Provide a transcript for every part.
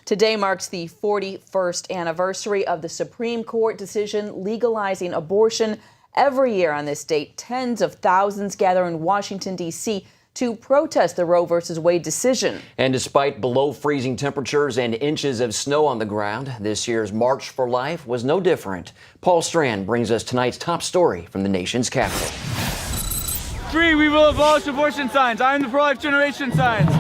Today marks the 41st anniversary of the Supreme Court decision legalizing abortion. Every year on this date, tens of thousands gather in Washington, D.C. to protest the Roe v. Wade decision. And despite below freezing temperatures and inches of snow on the ground, this year's March for Life was no different. Paul Strand brings us tonight's top story from the nation's capital. Free, we will abolish abortion signs. I am the pro-life generation signs.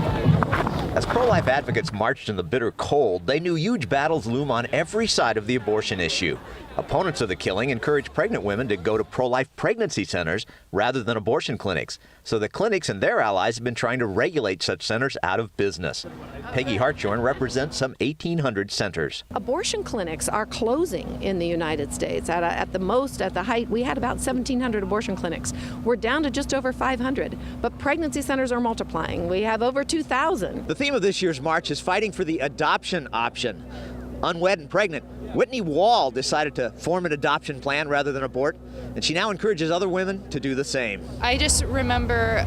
As pro-life advocates marched in the bitter cold, they knew huge battles loom on every side of the abortion issue. Opponents of the killing encourage pregnant women to go to pro-life pregnancy centers rather than abortion clinics. So the clinics and their allies have been trying to regulate such centers out of business. Peggy Hartshorn represents some 1,800 centers. Abortion clinics are closing in the United States. At the height, we had about 1,700 abortion clinics. We're down to just over 500, but pregnancy centers are multiplying. We have over 2,000. The theme of this year's march is fighting for the adoption option. Unwed and pregnant, Whitney Wall decided to form an adoption plan rather than abort, and she now encourages other women to do the same. I just remember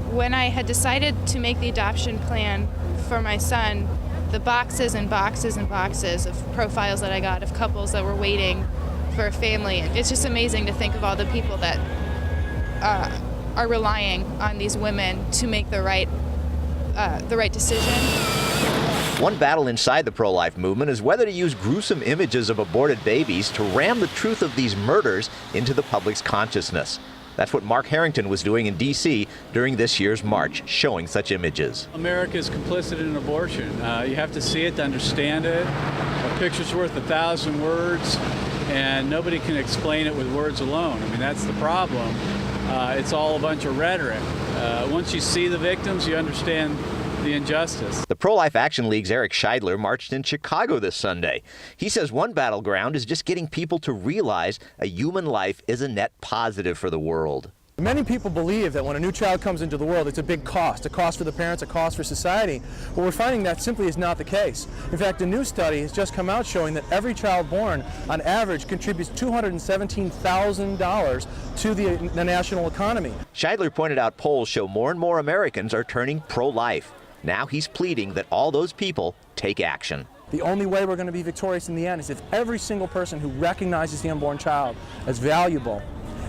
when I had decided to make the adoption plan for my son, the boxes and boxes and boxes of profiles that I got of couples that were waiting for a family. It's just amazing to think of all the people that are relying on these women to make the right decision. One battle inside the pro-life movement is whether to use gruesome images of aborted babies to ram the truth of these murders into the public's consciousness. That's what Mark Harrington was doing in D.C. during this year's march, showing such images. America is complicit in abortion. You have to see it to understand it. A picture's worth 1,000 words, and nobody can explain it with words alone. I mean, that's the problem. It's all a bunch of rhetoric. Once you see the victims, you understand the injustice. The Pro-Life Action League's Eric Scheidler marched in Chicago this Sunday. He says one battleground is just getting people to realize a human life is a net positive for the world. Many people believe that when a new child comes into the world, it's a big cost, a cost for the parents, a cost for society. But we're finding that simply is not the case. In fact, a new study has just come out showing that every child born, on average, contributes $217,000 to the national economy. Scheidler pointed out polls show more and more Americans are turning pro-life. Now he's pleading that all those people take action. The only way we're going to be victorious in the end is if every single person who recognizes the unborn child as valuable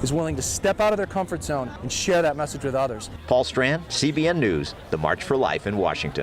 is willing to step out of their comfort zone and share that message with others. Paul Strand, CBN News, the March for Life in Washington.